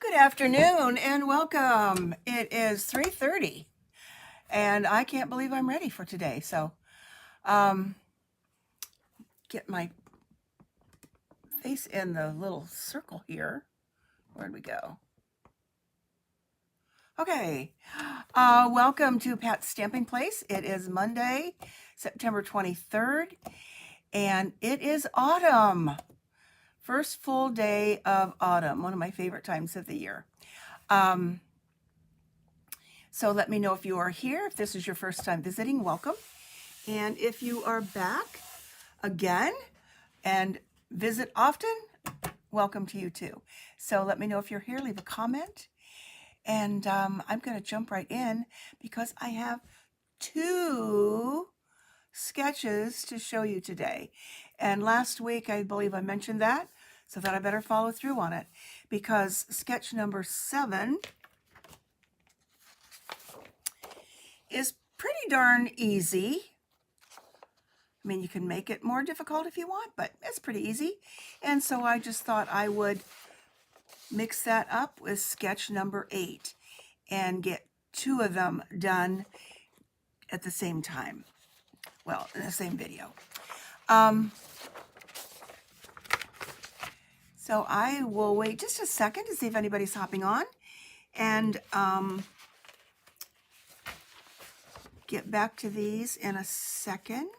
Good afternoon and welcome. It is 3:30 and I can't believe I'm ready for today. So, get my face in the little circle here. Where'd we go? Okay. Welcome to Pat's Stamping Place. It is Monday, September 23rd, and it is autumn. First full day of autumn, one of my favorite times of the year. So let me know if you are here. If this is your first time visiting, welcome. And if you are back again and visit often, welcome to you too. So let me know if you're here, leave a comment. And I'm going to jump right in because I have two sketches to show you today. And last week, I believe I mentioned that, so that I better follow through on it because sketch number 7 is pretty darn easy. I mean, you can make it more difficult if you want, but it's pretty easy. And so I just thought I would mix that up with sketch number 8 and get two of them done at the same time. Well, in the same video. So I will wait just a second to see if anybody's hopping on and get back to these in a second.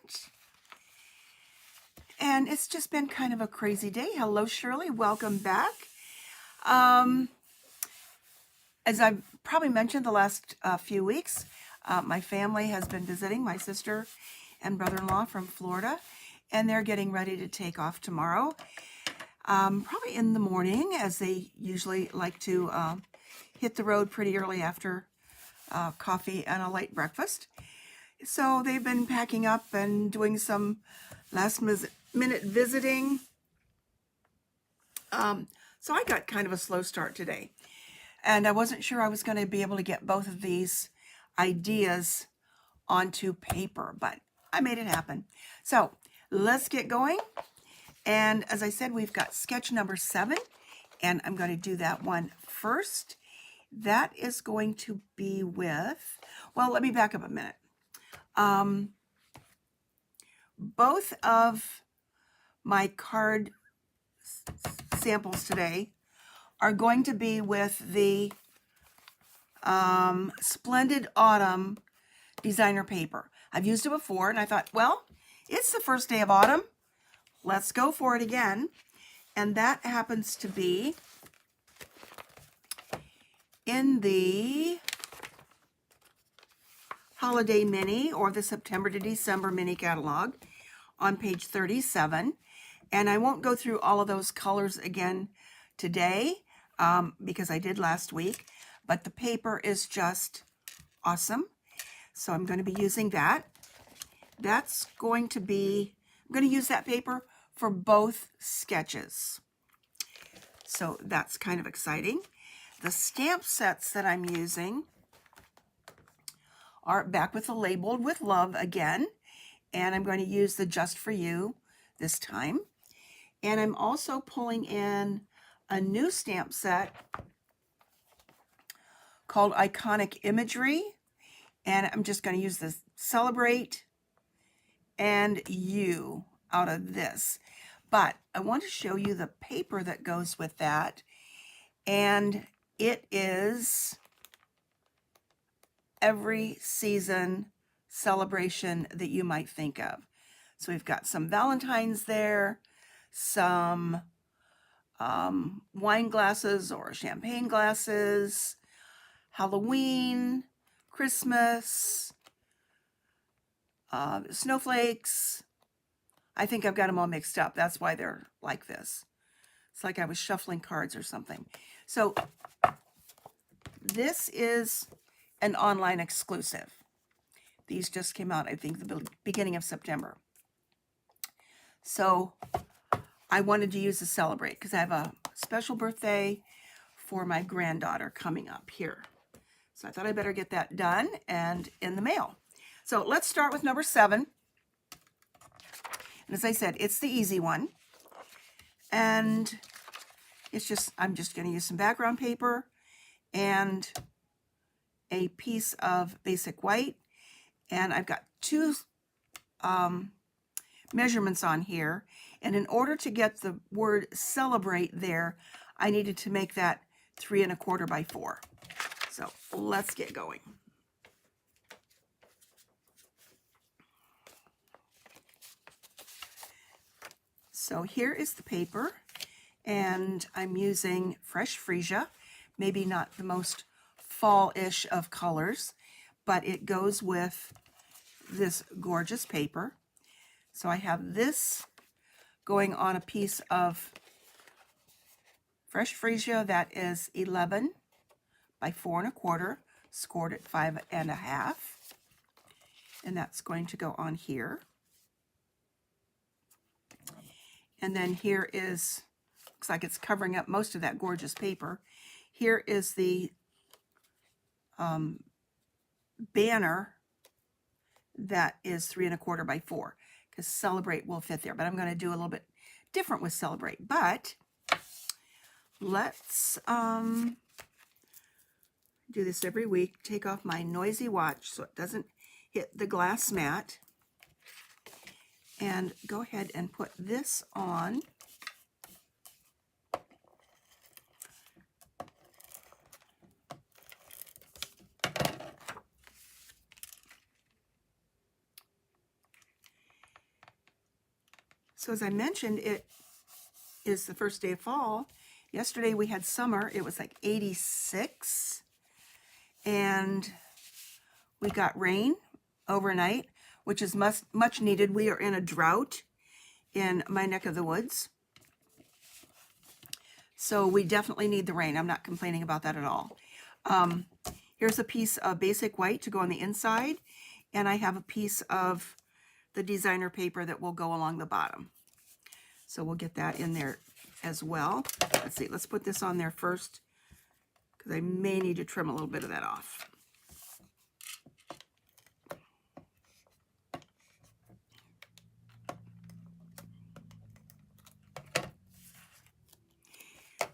And it's just been kind of a crazy day. Hello, Shirley. Welcome back. As I've probably mentioned the last few weeks, my family has been visiting my sister and brother-in-law from Florida, and they're getting ready to take off tomorrow. Probably in the morning, as they usually like to hit the road pretty early after coffee and a light breakfast. So they've been packing up and doing some last minute visiting. So I got kind of a slow start today. And I wasn't sure I was going to be able to get both of these ideas onto paper, but I made it happen. So let's get going. And as I said, we've got sketch number 7, and I'm going to do that one first. That is going to be with, well, let me back up a minute. Both of my card samples today are going to be with the Splendid Autumn designer paper. I've used it before, and I thought, well, it's the first day of autumn. Let's go for it again. And that happens to be in the Holiday Mini, or the September to December mini catalog, on page 37. And I won't go through all of those colors again today because I did last week, but the paper is just awesome. So I'm going to be using that. That's going to be, I'm going to use that paper for both sketches. So that's kind of exciting. The stamp sets that I'm using are back with the Labeled with Love again. And I'm going to use the Just For You this time. And I'm also pulling in a new stamp set called Iconic Imagery. And I'm just going to use the Celebrate and You out of this. But I want to show you the paper that goes with that. And it is every season celebration that you might think of. So we've got some Valentine's there, some wine glasses or champagne glasses, Halloween, Christmas, snowflakes. I think I've got them all mixed up. That's why they're like this. It's like I was shuffling cards or something. So this is an online exclusive. These just came out, I think, the beginning of September. So I wanted to use the Celebrate because I have a special birthday for my granddaughter coming up here. So I thought I better get that done and in the mail. So let's start with number 7. And as I said, it's the easy one. And I'm just going to use some background paper and a piece of basic white. And I've got two measurements on here. And in order to get the word celebrate there, I needed to make that 3 1/4 by 4. So let's get going. So here is the paper, and I'm using fresh freesia, maybe not the most fall-ish of colors, but it goes with this gorgeous paper. So I have this going on a piece of fresh freesia that is 11 by 4 1/4, scored at 5 1/2, and that's going to go on here. And then here is, looks like it's covering up most of that gorgeous paper. Here is the banner that is 3 1/4 by 4, because celebrate will fit there. But I'm going to do a little bit different with celebrate. But let's do this every week. Take off my noisy watch so it doesn't hit the glass mat. And go ahead and put this on. So as I mentioned, it is the first day of fall. Yesterday we had summer. It was like 86. And we got rain overnight, which is much needed. We are in a drought in my neck of the woods. So we definitely need the rain. I'm not complaining about that at all. Here's a piece of basic white to go on the inside. And I have a piece of the designer paper that will go along the bottom. So we'll get that in there as well. Let's see, let's put this on there first, because I may need to trim a little bit of that off.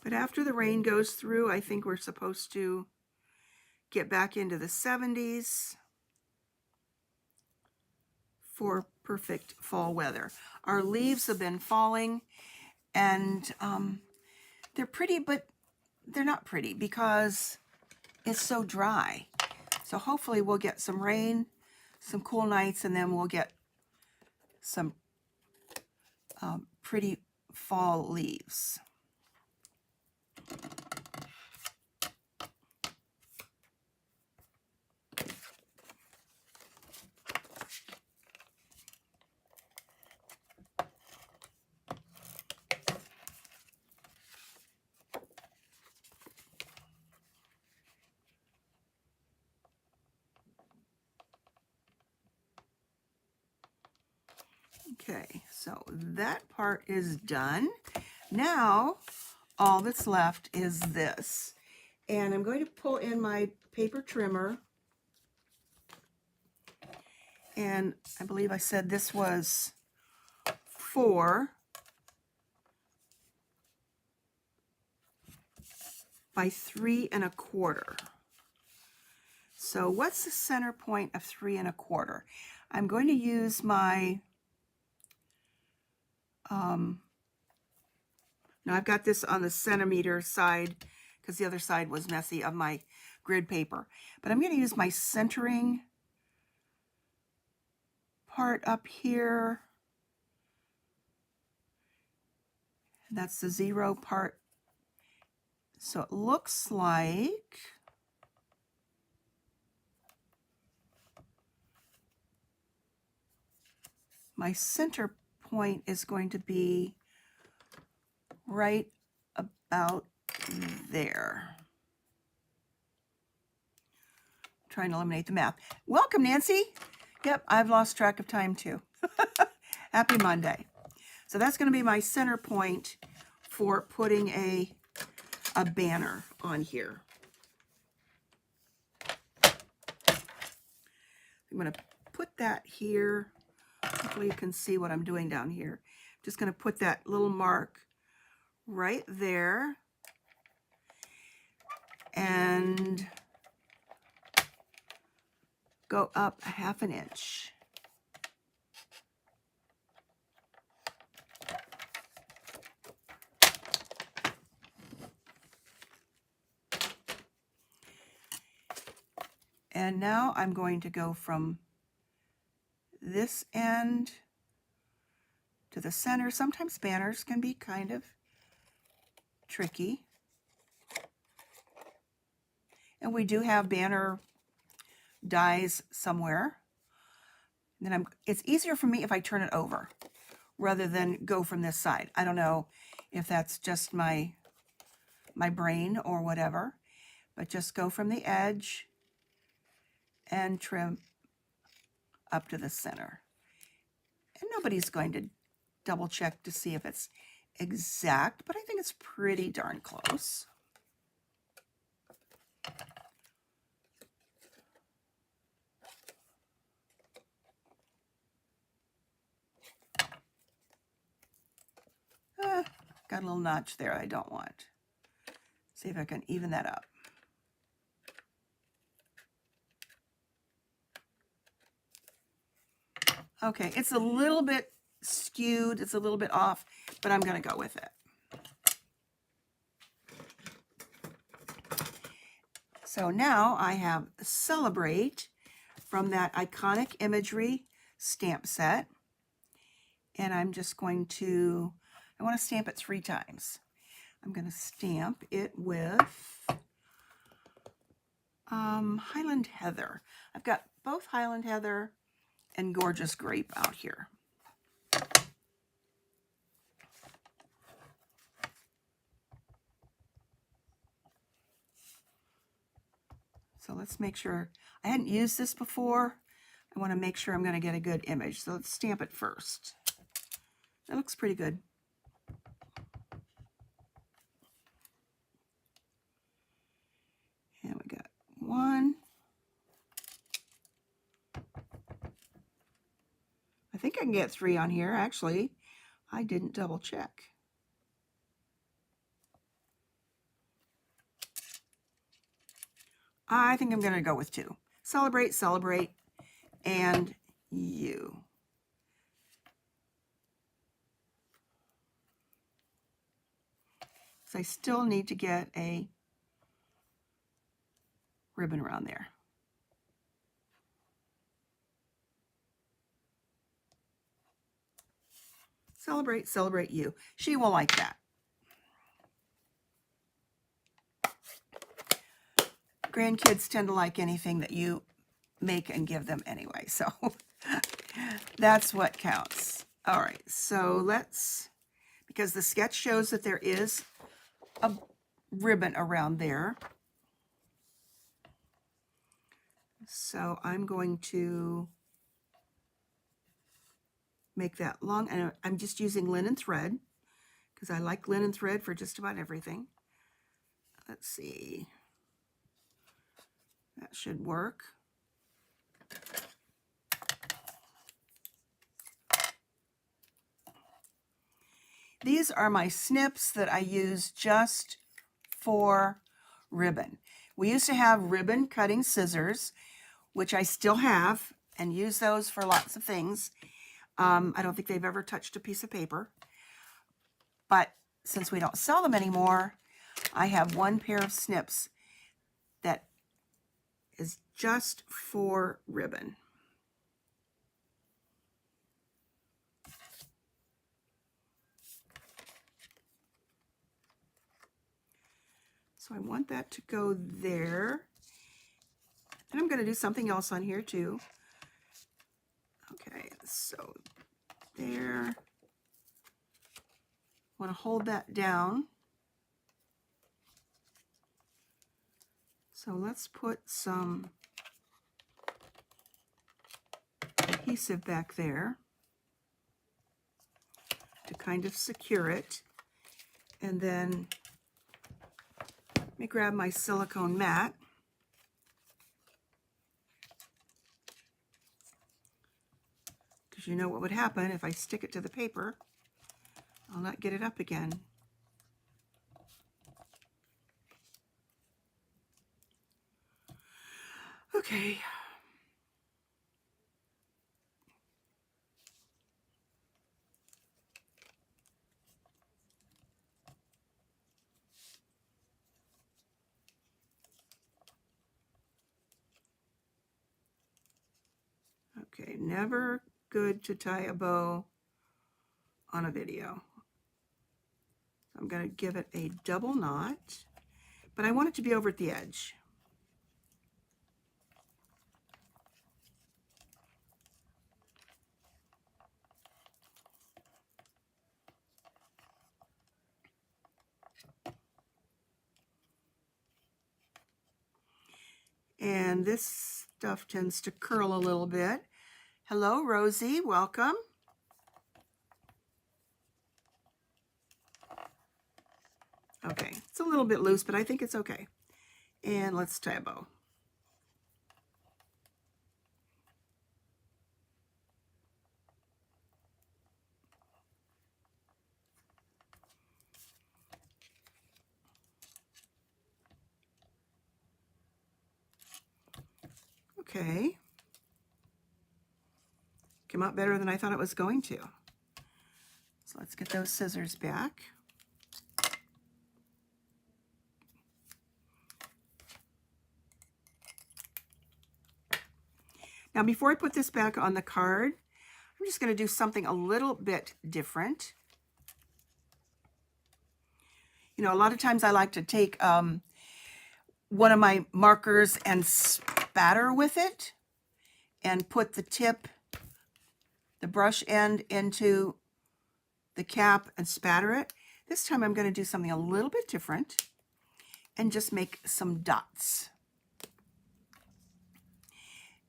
But after the rain goes through, I think we're supposed to get back into the 70s for perfect fall weather. Our leaves have been falling, and they're pretty, but they're not pretty because it's so dry. So hopefully we'll get some rain, some cool nights, and then we'll get some pretty fall leaves. Okay, so that part is done. Now, all that's left is this. And I'm going to pull in my paper trimmer. And I believe I said this was 4 by 3 1/4. So what's the center point of 3 1/4? I'm going to use my now I've got this on the centimeter side because the other side was messy of my grid paper. But I'm going to use my centering part up here. And that's the 0 part. So it looks like my center point is going to be right about there. I'm trying to eliminate the math. Welcome, Nancy. Yep, I've lost track of time too. Happy Monday. So that's going to be my center point for putting a banner on here. I'm going to put that here. Hopefully you can see what I'm doing down here. I'm just going to put that little mark right there. and go up 1/2 inch. And now I'm going to go from this end to the center. Sometimes banners can be kind of tricky. And we do have banner dies somewhere. And then it's easier for me if I turn it over rather than go from this side. I don't know if that's just my brain or whatever, but just go from the edge and trim up to the center. And nobody's going to double check to see if it's exact, but I think it's pretty darn close. Got a little notch there I don't want. See if I can even that up. Okay, it's a little bit skewed, it's a little bit off, but I'm going to go with it. So now I have Celebrate from that Iconic Imagery stamp set. And I'm just going to, I want to stamp it 3 times. I'm going to stamp it with Highland Heather. I've got both Highland Heather and Gorgeous Grape out here. So let's make sure, I hadn't used this before. I want to make sure I'm going to get a good image. So let's stamp it first. That looks pretty good. And we got 1. I think I can get 3 on here. Actually, I didn't double check. I think I'm going to go with 2. Celebrate, Celebrate, and You. So I still need to get a ribbon around there. Celebrate, Celebrate You. She will like that. Grandkids tend to like anything that you make and give them anyway, so that's what counts. All right, so let's, because the sketch shows that there is a ribbon around there, so I'm going to make that long, and I'm just using linen thread because I like linen thread for just about everything. Let's see, that should work. These are my snips that I use just for ribbon. We used to have ribbon cutting scissors, which I still have, and use those for lots of things. I don't think they've ever touched a piece of paper. But since we don't sell them anymore, I have 1 pair of snips that is just for ribbon. So I want that to go there. And I'm going to do something else on here too. Okay, so there. Want to hold that down. So let's put some adhesive back there to kind of secure it. And then let me grab my silicone mat. Because you know what would happen if I stick it to the paper. I'll not get it up again. Okay. Okay, never good to tie a bow on a video. I'm going to give it a double knot, but I want it to be over at the edge. And this stuff tends to curl a little bit. Hello, Rosie, welcome. Okay, it's a little bit loose, but I think it's okay. And let's tie a bow. Okay. Came out better than I thought it was going to. So let's get those scissors back. Now, before I put this back on the card, I'm just going to do something a little bit different. You know, a lot of times I like to take one of my markers and spatter with it and put the tip, the brush end into the cap and spatter it. This time I'm going to do something a little bit different and just make some dots.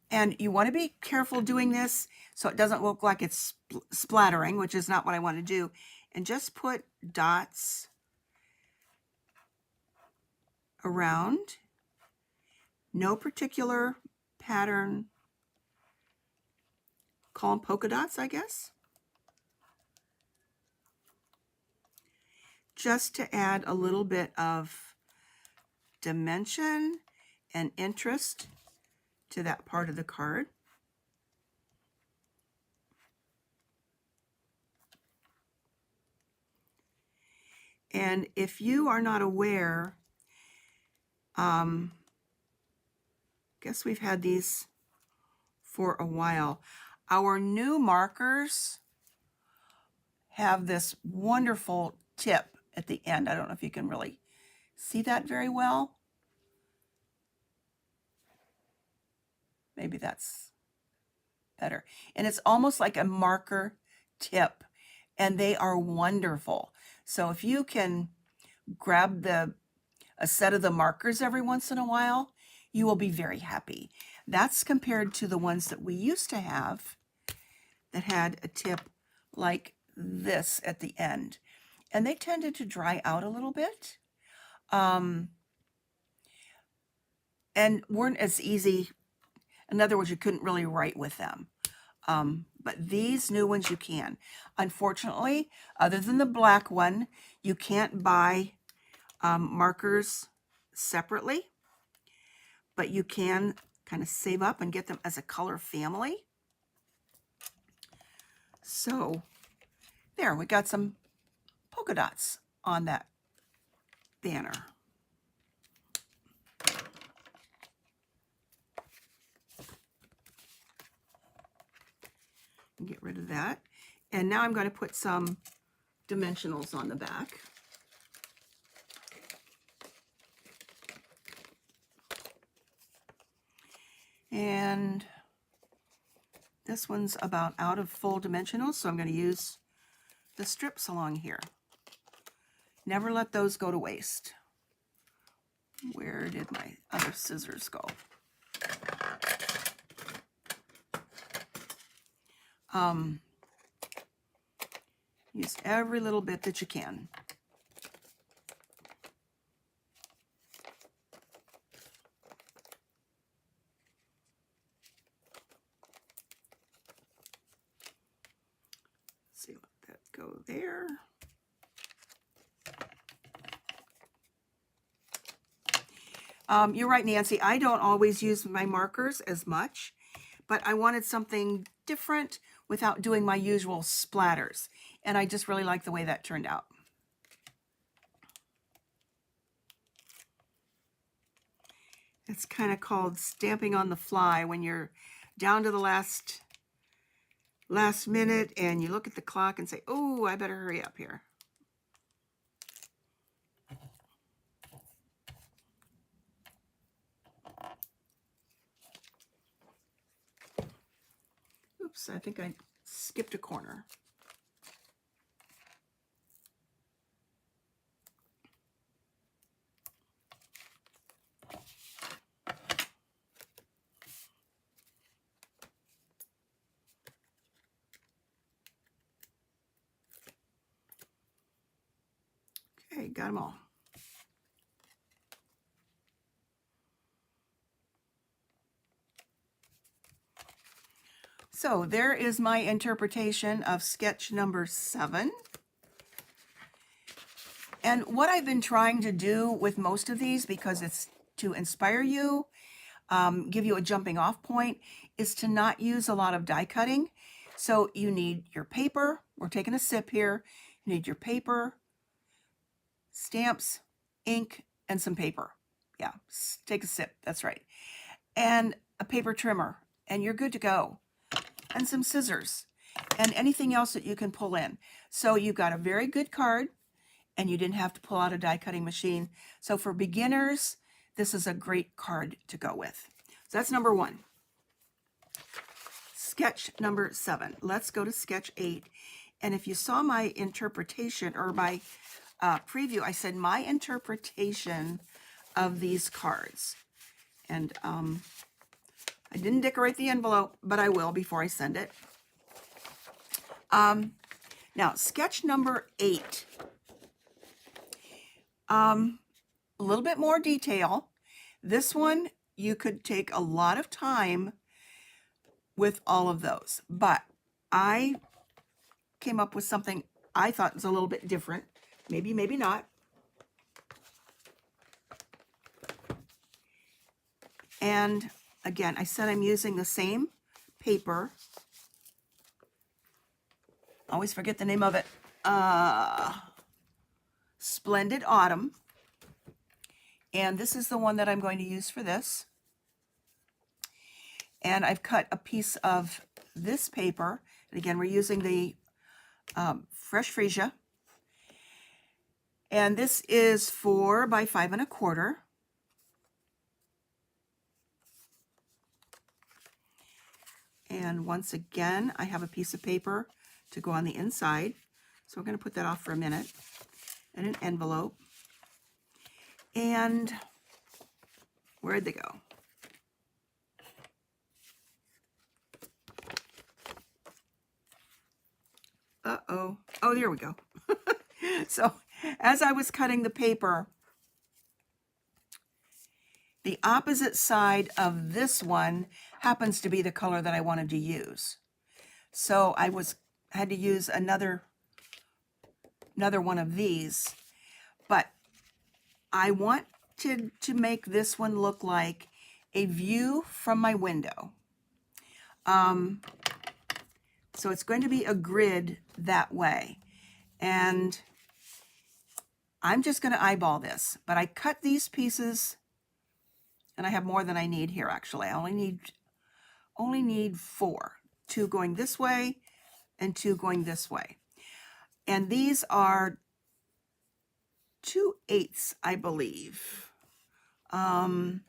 And you want to be careful doing this so it doesn't look like it's splattering, which is not what I want to do. And just put dots around. No particular pattern. Call them polka dots, I guess. Just to add a little bit of dimension and interest to that part of the card. And if you are not aware, guess we've had these for a while. Our new markers have this wonderful tip at the end. I don't know if you can really see that very well. Maybe that's better. And it's almost like a marker tip, and they are wonderful. So if you can grab a set of the markers every once in a while, you will be very happy. That's compared to the ones that we used to have that had a tip like this at the end. And they tended to dry out a little bit. And weren't as easy. In other words, you couldn't really write with them. But these new ones you can. Unfortunately, other than the black one, you can't buy markers separately, but you can kind of save up and get them as a color family. So there, we got some polka dots on that banner. Get rid of that. And now I'm going to put some dimensionals on the back. And this one's about out of full dimensionals, so I'm going to use the strips along here. Never let those go to waste. Where did my other scissors go? Use every little bit that you can. Let's see, let that go there. You're right, Nancy. I don't always use my markers as much, but I wanted something different without doing my usual splatters. And I just really like the way that turned out. It's kind of called stamping on the fly when you're down to the last minute and you look at the clock and say, oh, I better hurry up here. Oops, I think I skipped a corner. Okay, got them all. So there is my interpretation of sketch number 7. And what I've been trying to do with most of these, because it's to inspire you, give you a jumping off point, is to not use a lot of die cutting. So you need your paper. We're taking a sip here. You need your paper, stamps, ink, and some paper. Yeah, take a sip. That's right. And a paper trimmer, and you're good to go. And some scissors, and anything else that you can pull in. So you've got a very good card, and you didn't have to pull out a die cutting machine. So for beginners, this is a great card to go with. So that's number 1. Sketch number 7. Let's go to sketch 8. And if you saw my interpretation or my preview, I said my interpretation of these cards. And I didn't decorate the envelope, but I will before I send it. Now, sketch number 8. A little bit more detail. This one, you could take a lot of time with all of those, but I came up with something I thought was a little bit different. Maybe, maybe not. And again, I said I'm using the same paper. Always forget the name of it. Splendid Autumn. And this is the one that I'm going to use for this. And I've cut a piece of this paper. And again, we're using the Fresh Freesia. And this is 4 by 5 1/4. And once again, I have a piece of paper to go on the inside. So we're going to put that off for a minute. And an envelope. And where'd they go? Uh-oh. Oh, there we go. So as I was cutting the paper, the opposite side of this one happens to be the color that I wanted to use. So I had to use another one of these, but I wanted to make this one look like a view from my window. So it's going to be a grid that way. And I'm just going to eyeball this, but I cut these pieces, and I have more than I need here actually. I only need 4. 2 going this way and 2 going this way. And these are 2/8, I believe. I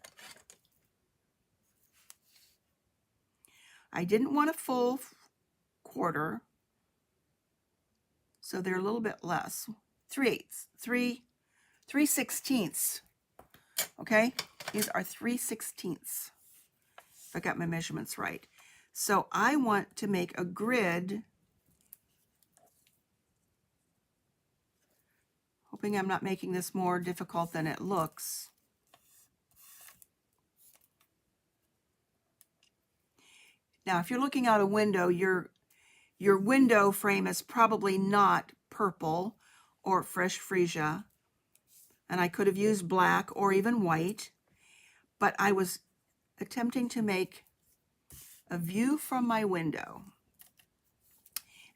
didn't want a full quarter, so they're a little bit less. 3/8, 3/16. Okay, these are 3/16. If I got my measurements right. So I want to make a grid. Hoping I'm not making this more difficult than it looks. Now, if you're looking out a window, your window frame is probably not purple or Fresh Freesia. And I could have used black or even white. but I was attempting to make a view from my window.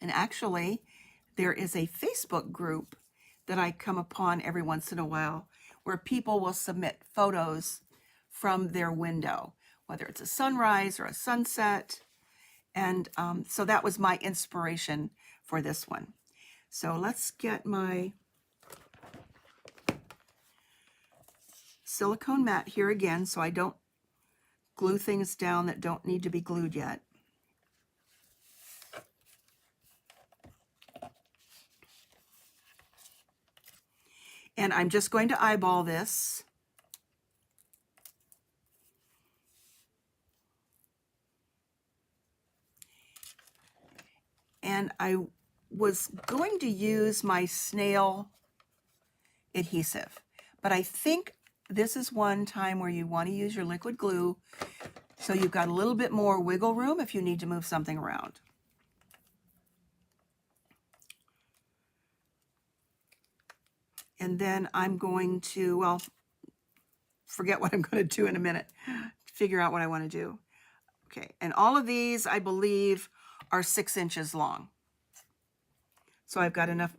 And actually, there is a Facebook group that I come upon every once in a while where people will submit photos from their window, whether it's a sunrise or a sunset. And so that was my inspiration for this one. So let's get my silicone mat here again so I don't glue things down that don't need to be glued yet. And I'm just going to eyeball this. And I was going to use my snail adhesive, but I think this is one time where you want to use your liquid glue so you've got a little bit more wiggle room if you need to move something around. And then I'm going to, well, forget what I'm going to do in a minute, figure out what I want to do. Okay, and all of these, I believe, are 6 inches long. So I've got enough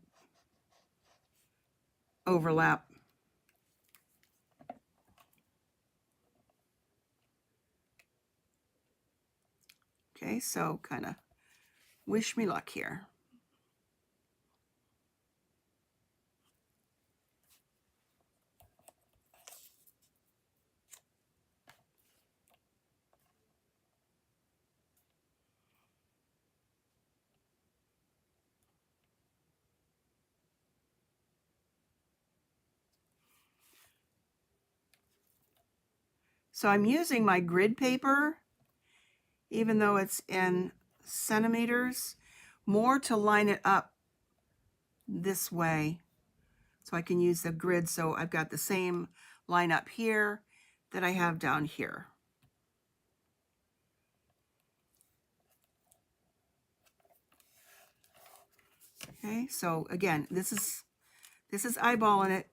overlap. Okay, so kind of wish me luck here. So I'm using my grid paper, even though it's in centimeters, more to line it up this way so I can use the grid so I've got the same line up here that I have down here. Okay, so again, this is eyeballing it.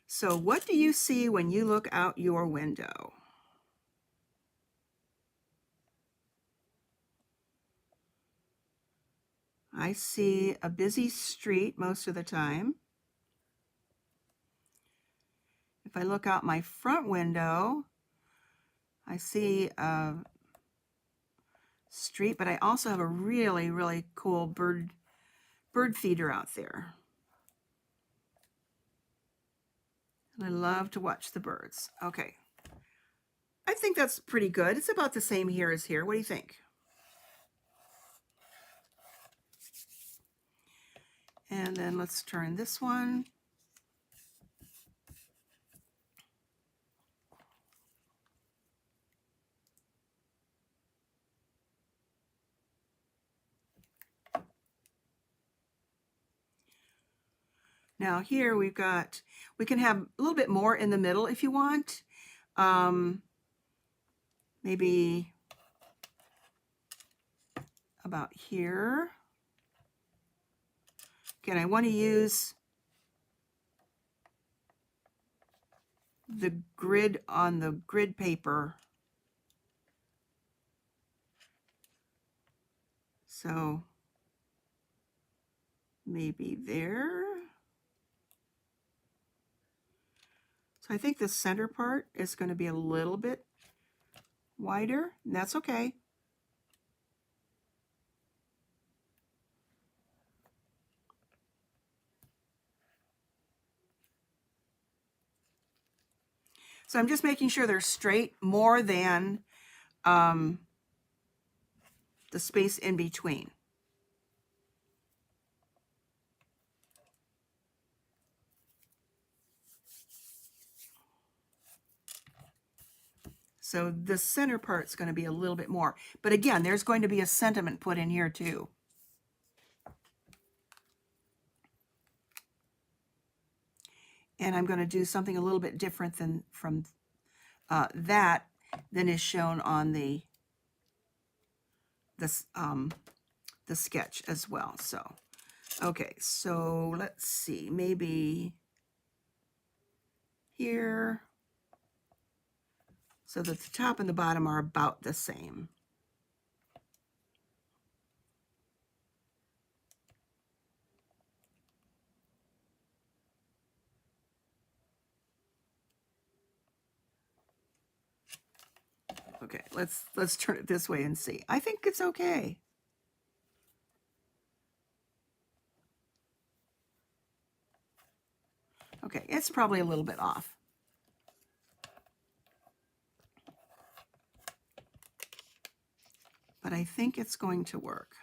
So what do you see when you look out your window? I see a busy street most of the time. If I look out my front window, I see a street, but I also have a really, really cool bird feeder out there. And I love to watch the birds. Okay. I think that's pretty good. It's about the same here as here. What do you think? And then let's turn this one. Now here we can have a little bit more in the middle if you want. Maybe about here. Again, I want to use the grid on the grid paper. So maybe there. So I think the center part is going to be a little bit wider, and that's okay. So I'm just making sure they're straight more than the space in between. So the center part's going to be a little bit more. But again, there's going to be a sentiment put in here too. And I'm going to do something a little bit different than from that. than is shown on the sketch as well. So, okay, so let's see, maybe here, so that the top and the bottom are about the same. Okay, let's turn it this way and see. I think it's okay. Okay, it's probably a little bit off. But I think it's going to work.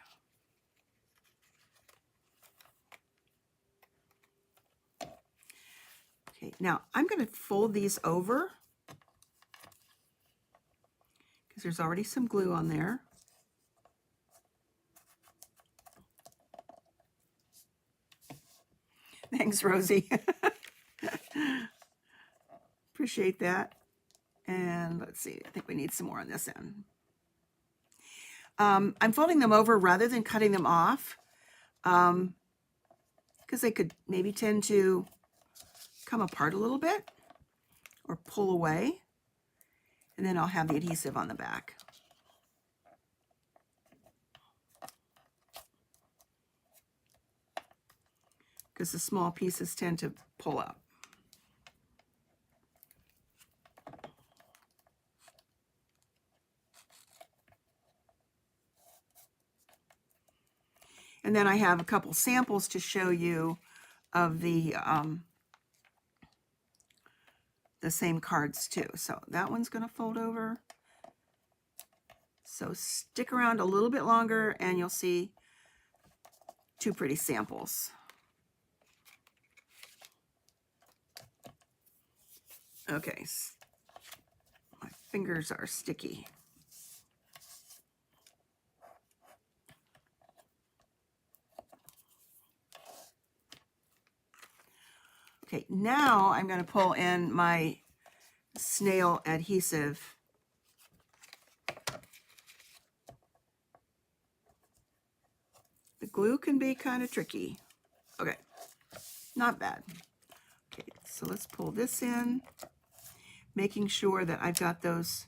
Okay, now I'm going to fold these over because there's already some glue on there. Thanks, Rosie. Appreciate that. And let's see, I think we need some more on this end. I'm folding them over rather than cutting them off because they could maybe tend to come apart a little bit or pull away. And then I'll have the adhesive on the back. Because the small pieces tend to pull up. And then I have a couple samples to show you of the same cards too. So that one's going to fold over. So stick around a little bit longer and you'll see two pretty samples. Okay, my fingers are sticky. Okay, now I'm going to pull in my snail adhesive. The glue can be kind of tricky. Okay, not bad. Okay, so let's pull this in, making sure that I've got those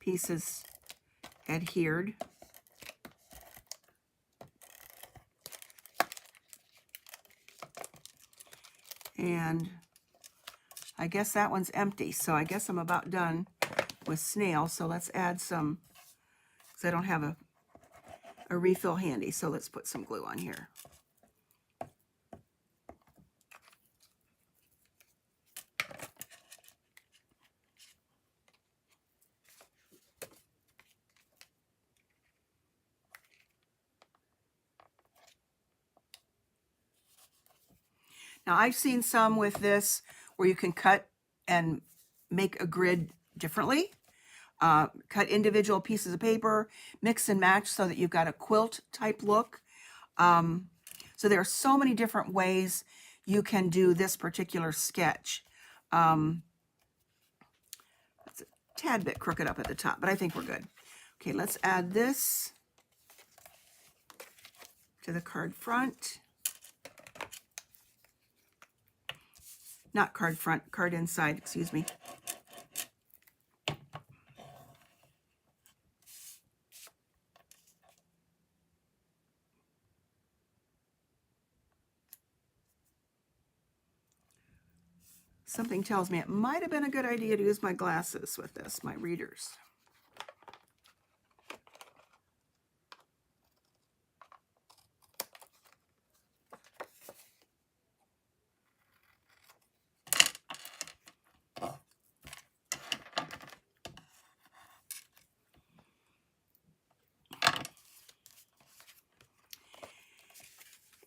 pieces adhered. And I guess that one's empty, so I guess I'm about done with snail. So let's add some, because I don't have a refill handy, so let's put some glue on here. Now I've seen some with this where you can cut and make a grid differently. Cut individual pieces of paper, mix and match so that you've got a quilt type look. So there are so many different ways you can do this particular sketch. It's a tad bit crooked up at the top, but I think we're good. Okay, let's add this to the card front. Not card front, card inside, excuse me. Something tells me it might have been a good idea to use my glasses with this, my readers.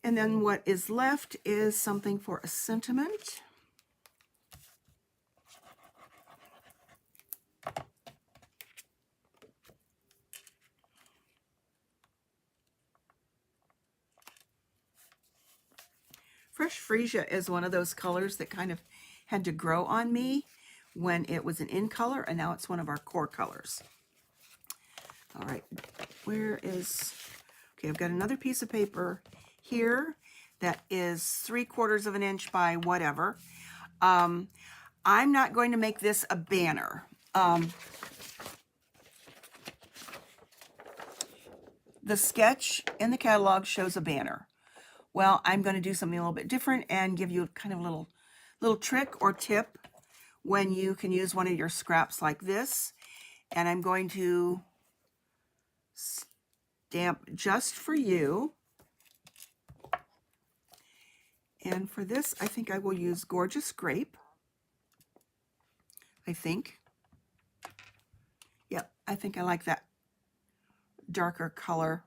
And then what is left is something for a sentiment. Fresh Freesia is one of those colors that kind of had to grow on me when it was an in color, and now it's one of our core colors. All right, where is, okay, I've got another piece of paper here that is 3/4 of an inch by whatever. I'm not going to make this a banner. The sketch in the catalog shows a banner. Well, I'm going to do something a little bit different and give you kind of a little trick or tip when you can use one of your scraps like this. And I'm going to stamp just for you. And for this, I think I will use Gorgeous Grape. I think. Yep, I think I like that darker color.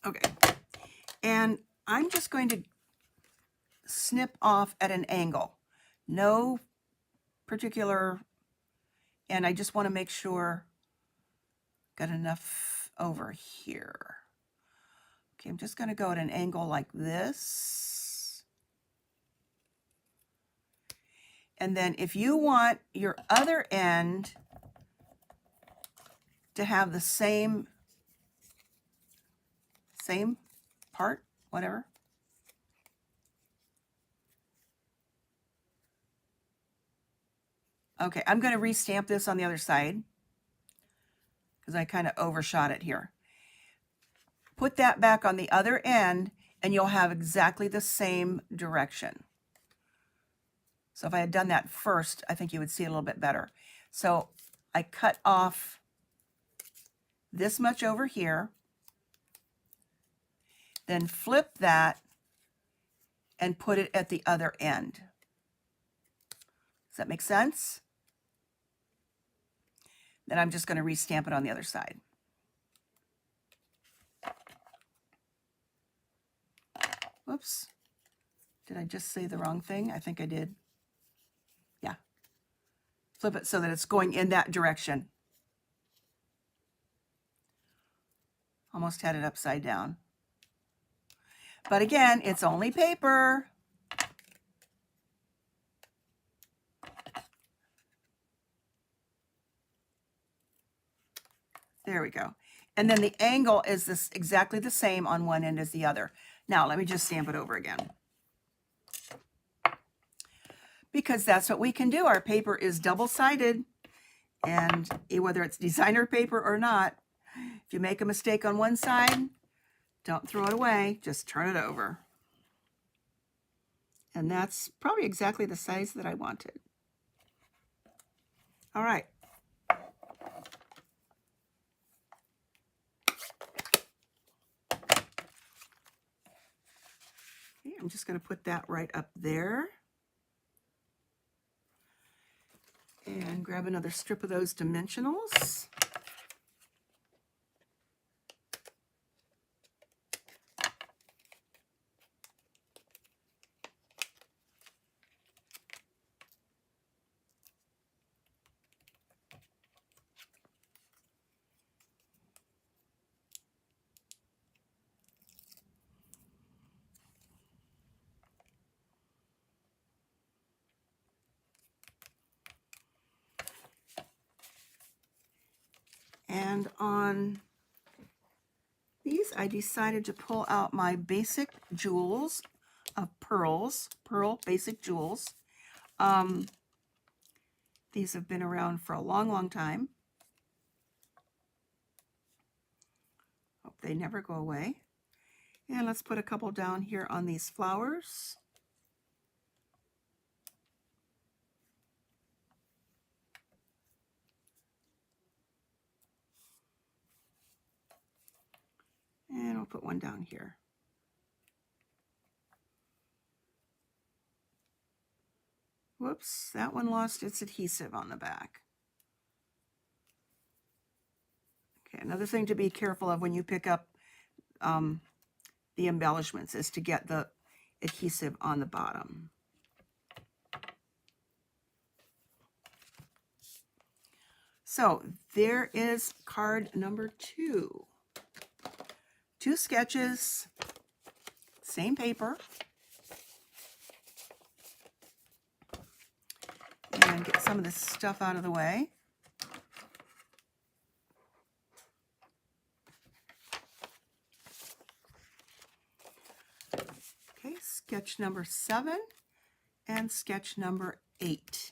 Okay, and I'm just going to snip off at an angle. No particular, and I just want to make sure got enough over here. Okay, I'm just going to go at an angle like this. And then if you want your other end to have the same part, whatever. Okay, I'm going to restamp this on the other side because I kind of overshot it here. Put that back on the other end and you'll have exactly the same direction. So if I had done that first, I think you would see it a little bit better. So I cut off this much over here, then flip that and put it at the other end. Does that make sense? Then I'm just going to restamp it on the other side. Whoops. Did I just say the wrong thing? I think I did. Yeah. Flip it so that it's going in that direction. Almost had it upside down. But again, it's only paper. There we go. And then the angle is this exactly the same on one end as the other. Now, let me just stamp it over again. Because that's what we can do. Our paper is double-sided. And whether it's designer paper or not, if you make a mistake on one side, don't throw it away. Just turn it over. And that's probably exactly the size that I wanted. All right. Okay, I'm just going to put that right up there. And grab another strip of those dimensionals. And on these, I decided to pull out my basic jewels of pearls, pearl basic jewels. These have been around for a long, long time. Hope they never go away. And let's put a couple down here on these flowers. And I'll put one down here. Whoops, that one lost its adhesive on the back. Okay, another thing to be careful of when you pick up the embellishments is to get the adhesive on the bottom. So there is card number 2. 2 sketches, same paper. And get some of this stuff out of the way. Okay, sketch number 7 and sketch number 8.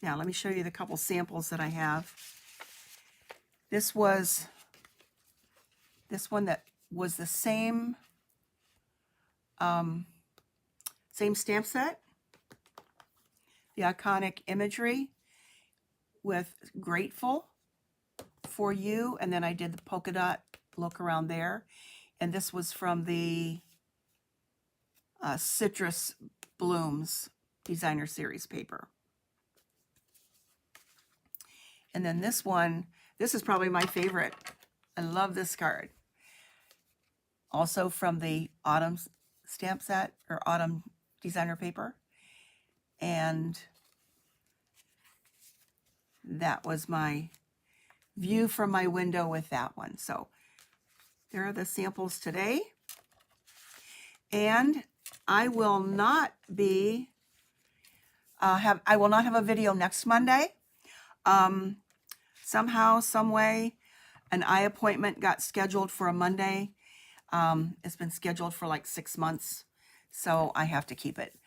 Now let me show you the couple samples that I have. This one that was the same stamp set, the iconic imagery with grateful for you, and then I did the polka dot look around there. And this was from the Citrus Blooms Designer Series paper. And then this one, this is probably my favorite. I love this card. Also from the Autumn stamp set, or Autumn designer paper. And that was my view from my window with that one. So there are the samples today. And I will not be I will not have a video next Monday. Somehow, some way, an eye appointment got scheduled for a Monday. It's been scheduled for like 6 months, so I have to keep it.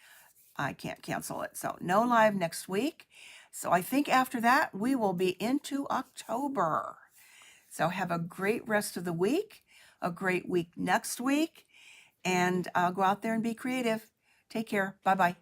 I can't cancel it. So no live next week. So I think after that, we will be into October. So have a great rest of the week, a great week next week, and go out there and be creative. Take care. Bye-bye.